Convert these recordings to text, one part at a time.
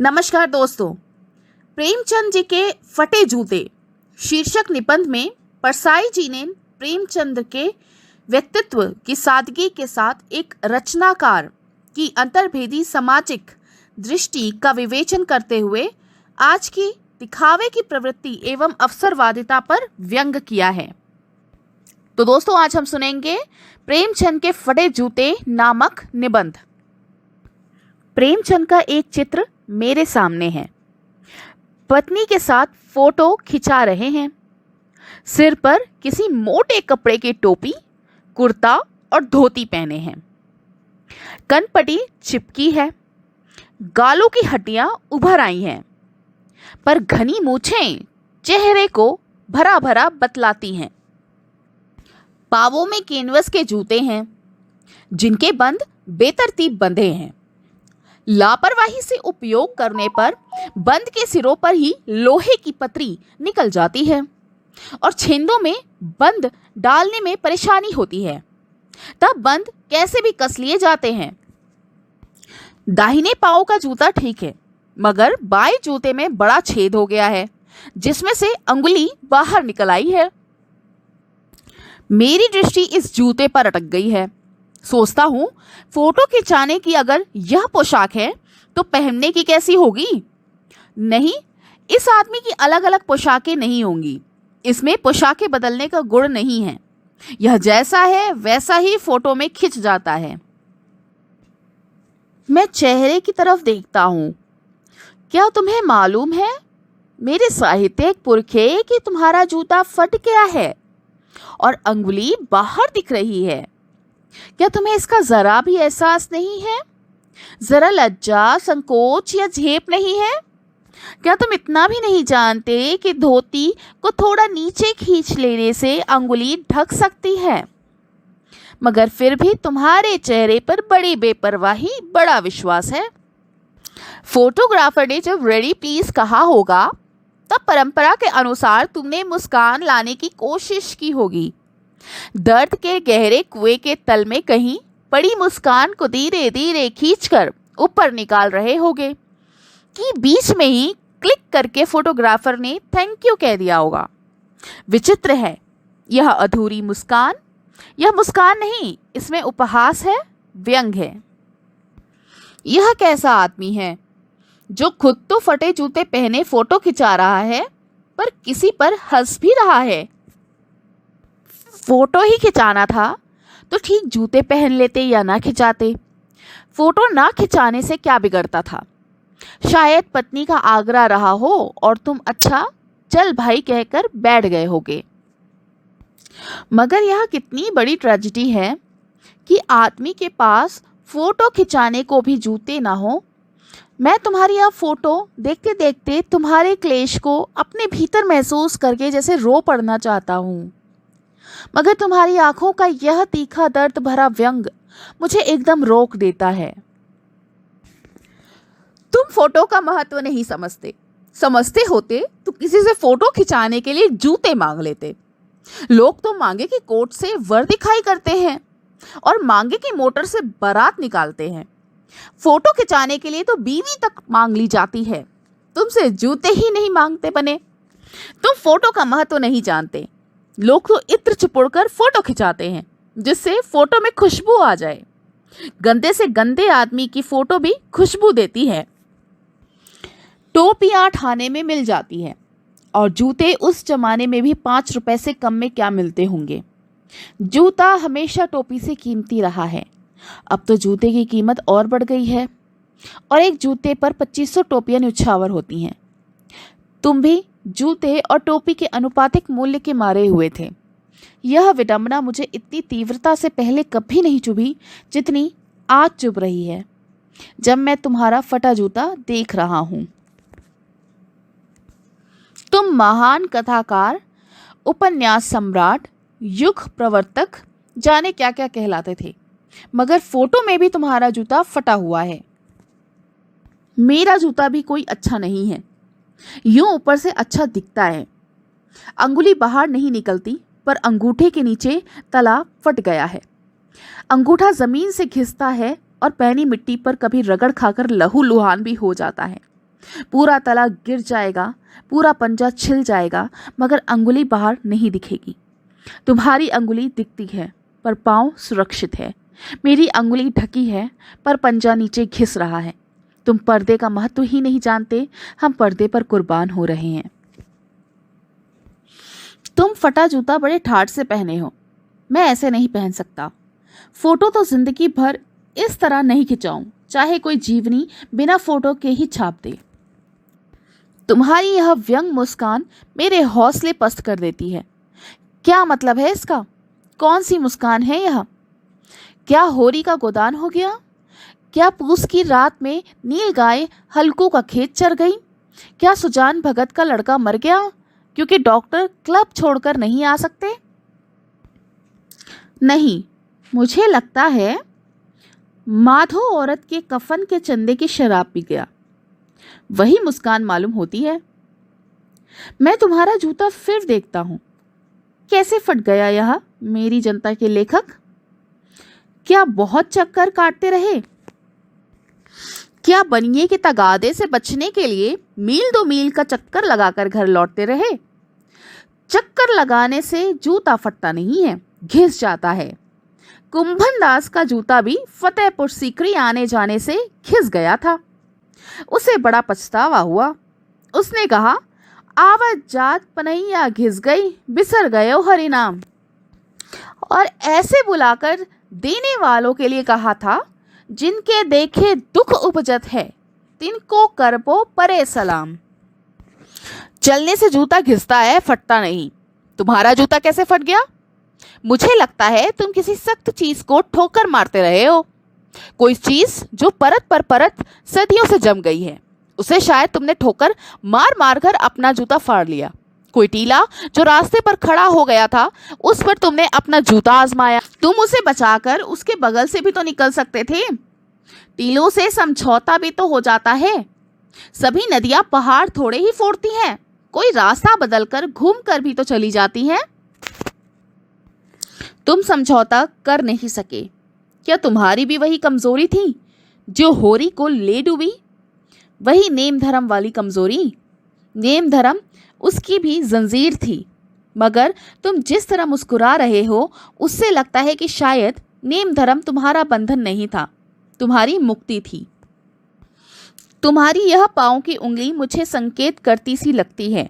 नमस्कार दोस्तों। प्रेमचंद जी के फटे जूते शीर्षक निबंध में परसाई जी ने प्रेमचंद के व्यक्तित्व की सादगी के साथ एक रचनाकार की अंतर्भेदी सामाजिक दृष्टि का विवेचन करते हुए आज की दिखावे की प्रवृत्ति एवं अवसरवादिता पर व्यंग किया है। तो दोस्तों, आज हम सुनेंगे प्रेमचंद के फटे जूते नामक निबंध। प्रेमचंद का एक चित्र मेरे सामने है। पत्नी के साथ फोटो खिंचा रहे हैं। सिर पर किसी मोटे कपड़े की टोपी, कुर्ता और धोती पहने हैं। कनपटी चिपकी है। गालों की हड्डियां उभर आई हैं, पर घनी मूछें चेहरे को भरा भरा बतलाती हैं। पावों में कैनवस के जूते हैं, जिनके बंद बेतरतीब बंधे हैं। लापरवाही से उपयोग करने पर बंद के सिरों पर ही लोहे की पतरी निकल जाती है और छेंदों में बंद डालने में परेशानी होती है। तब बंद कैसे भी कस लिए जाते हैं। दाहिने पांव का जूता ठीक है, मगर बाएं जूते में बड़ा छेद हो गया है, जिसमें से अंगुली बाहर निकल आई है। मेरी दृष्टि इस जूते पर अटक गई है। सोचता हूँ, फोटो खिंचाने की अगर यह पोशाक है तो पहनने की कैसी होगी। नहीं, इस आदमी की अलग अलग पोशाकें नहीं होंगी। इसमें पोशाकें बदलने का गुण नहीं है। यह जैसा है वैसा ही फोटो में खिंच जाता है। मैं चेहरे की तरफ देखता हूँ। क्या तुम्हें मालूम है मेरे साहित्यिक पुरखे कि तुम्हारा जूता फट गया है और अंगुली बाहर दिख रही है। क्या तुम्हें इसका जरा भी एहसास नहीं है? जरा लज्जा, संकोच या झेप नहीं है? क्या तुम इतना भी नहीं जानते कि धोती को थोड़ा नीचे खींच लेने से अंगुली ढक सकती है? मगर फिर भी तुम्हारे चेहरे पर बड़ी बेपरवाही, बड़ा विश्वास है। फोटोग्राफर ने जब रेडी प्लीज कहा होगा, तब परंपरा के अनुसार तुमने मुस्कान लाने की कोशिश की होगी। दर्द के गहरे कुएं के तल में कहीं पड़ी मुस्कान को धीरे धीरे खींचकर ऊपर निकाल रहे होगे कि बीच में ही क्लिक करके फोटोग्राफर ने थैंक यू कह दिया होगा। विचित्र है यह अधूरी मुस्कान। यह मुस्कान नहीं, इसमें उपहास है, व्यंग है। यह कैसा आदमी है जो खुद तो फटे जूते पहने फोटो खिंचा रहा है, पर किसी पर हंस भी रहा है। फोटो ही खिंचाना था तो ठीक जूते पहन लेते या ना खिंचाते। फोटो ना खिंचाने से क्या बिगड़ता था। शायद पत्नी का आग्रह रहा हो और तुम अच्छा चल भाई कहकर बैठ गए होगे। मगर यह कितनी बड़ी ट्रेजेडी है कि आदमी के पास फोटो खिंचाने को भी जूते ना हो। मैं तुम्हारी यह फोटो देखते देखते तुम्हारे क्लेश को अपने भीतर महसूस करके जैसे रो पड़ना चाहता हूँ, मगर तुम्हारी आंखों का यह तीखा दर्द भरा व्यंग मुझे एकदम रोक देता है। तुम फोटो का महत्व नहीं समझते। समझते होते तो किसी से फोटो खिंचाने के लिए जूते मांग लेते। लोग तो मांगे की कोट से वर दिखाई करते हैं और मांगे की मोटर से बारात निकालते हैं। फोटो खिंचाने के लिए तो बीवी तक मांग ली जाती है। तुमसे जूते ही नहीं मांगते बने। तुम फोटो का महत्व नहीं जानते। लोग तो इत्र चिपुड़कर फोटो खिंचाते हैं जिससे फोटो में खुशबू आ जाए। गंदे से गंदे आदमी की फोटो भी खुशबू देती है। टोपियां ठाणे में मिल जाती है और जूते उस जमाने में भी 5 रुपए से कम में क्या मिलते होंगे। जूता हमेशा टोपी से कीमती रहा है। अब तो जूते की कीमत और बढ़ गई है और एक जूते पर 2500 टोपियां न्यौछावर होती हैं। तुम भी जूते और टोपी के अनुपातिक मूल्य के मारे हुए थे। यह विडंबना मुझे इतनी तीव्रता से पहले कभी नहीं चुभी जितनी आज चुभ रही है जब मैं तुम्हारा फटा जूता देख रहा हूँ। तुम महान कथाकार, उपन्यास सम्राट, युग प्रवर्तक, जाने क्या क्या कहलाते थे, मगर फोटो में भी तुम्हारा जूता फटा हुआ है। मेरा जूता भी कोई अच्छा नहीं है। यूं ऊपर से अच्छा दिखता है। अंगुली बाहर नहीं निकलती, पर अंगूठे के नीचे तला फट गया है। अंगूठा जमीन से घिसता है और पैनी मिट्टी पर कभी रगड़ खाकर लहू लुहान भी हो जाता है। पूरा तला गिर जाएगा, पूरा पंजा छिल जाएगा, मगर अंगुली बाहर नहीं दिखेगी। तुम्हारी अंगुली दिखती है पर पाँव सुरक्षित है। मेरी अंगुली ढकी है पर पंजा नीचे घिस रहा है। तुम पर्दे का महत्व ही नहीं जानते, हम पर्दे पर कुर्बान हो रहे हैं। तुम फटा जूता बड़े ठाठ से पहने हो, मैं ऐसे नहीं पहन सकता। फोटो तो जिंदगी भर इस तरह नहीं खिंचाऊं, चाहे कोई जीवनी बिना फोटो के ही छाप दे। तुम्हारी यह व्यंग मुस्कान मेरे हौसले पस्त कर देती है। क्या मतलब है इसका? कौन सी मुस्कान है यह? क्या होरी का गोदान हो गया? क्या पूस की रात में नील गाय हल्कू का खेत चर गई? क्या सुजान भगत का लड़का मर गया क्योंकि डॉक्टर क्लब छोड़कर नहीं आ सकते? नहीं, मुझे लगता है माधो औरत के कफन के चंदे की शराब पी गया। वही मुस्कान मालूम होती है। मैं तुम्हारा जूता फिर देखता हूं। कैसे फट गया यह, मेरी जनता के लेखक? क्या बहुत चक्कर काटते रहे? क्या बनिए के तगादे से बचने के लिए मील 2 मील का चक्कर लगाकर घर लौटते रहे? चक्कर लगाने से जूता फटता नहीं है, घिस जाता है। कुंभन दास का जूता भी फतेहपुर सीकरी आने जाने से घिस गया था। उसे बड़ा पछतावा हुआ। उसने कहा, आवत जात पनैया घिस गई, बिसर गयो हरि नाम। और ऐसे बुलाकर देने वालों के लिए कहा था, जिनके देखे दुख उपजत है, तिनको करबो परे सलाम। चलने से जूता घिसता है, फटता नहीं। तुम्हारा जूता कैसे फट गया? मुझे लगता है तुम किसी सख्त चीज को ठोकर मारते रहे हो। कोई चीज जो परत पर परत सदियों से जम गई है, उसे शायद तुमने ठोकर मार मार कर अपना जूता फाड़ लिया। कोई टीला जो रास्ते पर खड़ा हो गया था, उस पर तुमने अपना जूता आजमाया। तुम उसे बचाकर उसके बगल से भी तो निकल सकते थे। टीलों से समझौता भी तो हो जाता है। सभी नदियां पहाड़ थोड़े ही फोड़ती हैं, कोई रास्ता बदलकर घूम कर भी तो चली जाती हैं। तुम समझौता कर नहीं सके। क्या तुम्हारी भी वही कमजोरी थी जो होरी को ले डूबी? वही नेम धर्म वाली कमजोरी। नेम धर्म उसकी भी जंजीर थी, मगर तुम जिस तरह मुस्कुरा रहे हो, उससे लगता है कि शायद नेम धर्म तुम्हारा बंधन नहीं था, तुम्हारी मुक्ति थी। तुम्हारी यह पाँव की उंगली मुझे संकेत करती सी लगती है।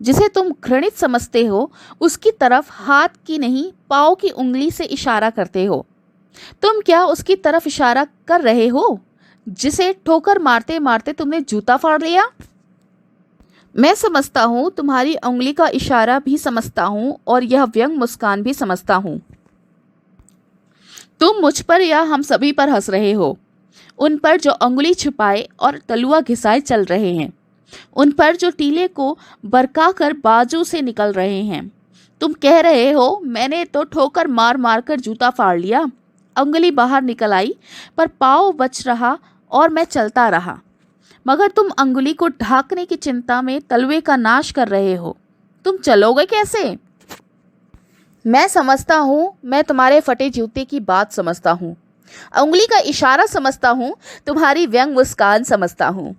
जिसे तुम घृणित समझते हो, उसकी तरफ हाथ की नहीं, पाँव की उंगली से इशारा करते हो। तुम क्या उसकी तरफ इशारा कर रहे हो जिसे ठोकर मारते मारते तुमने जूता फाड़ लिया? मैं समझता हूँ, तुम्हारी उंगली का इशारा भी समझता हूँ और यह व्यंग मुस्कान भी समझता हूँ। तुम मुझ पर या हम सभी पर हंस रहे हो, उन पर जो अंगुली छुपाए और तलुआ घिसाए चल रहे हैं, उन पर जो टीले को बरका कर बाजू से निकल रहे हैं। तुम कह रहे हो, मैंने तो ठोकर मार मार कर जूता फाड़ लिया, अंगुली बाहर निकल आई पर पाँव बच रहा और मैं चलता रहा। मगर तुम अंगुली को ढांकने की चिंता में तलवे का नाश कर रहे हो। तुम चलोगे कैसे? मैं समझता हूँ, मैं तुम्हारे फटे जूते की बात समझता हूँ, अंगुली का इशारा समझता हूँ, तुम्हारी व्यंग मुस्कान समझता हूँ।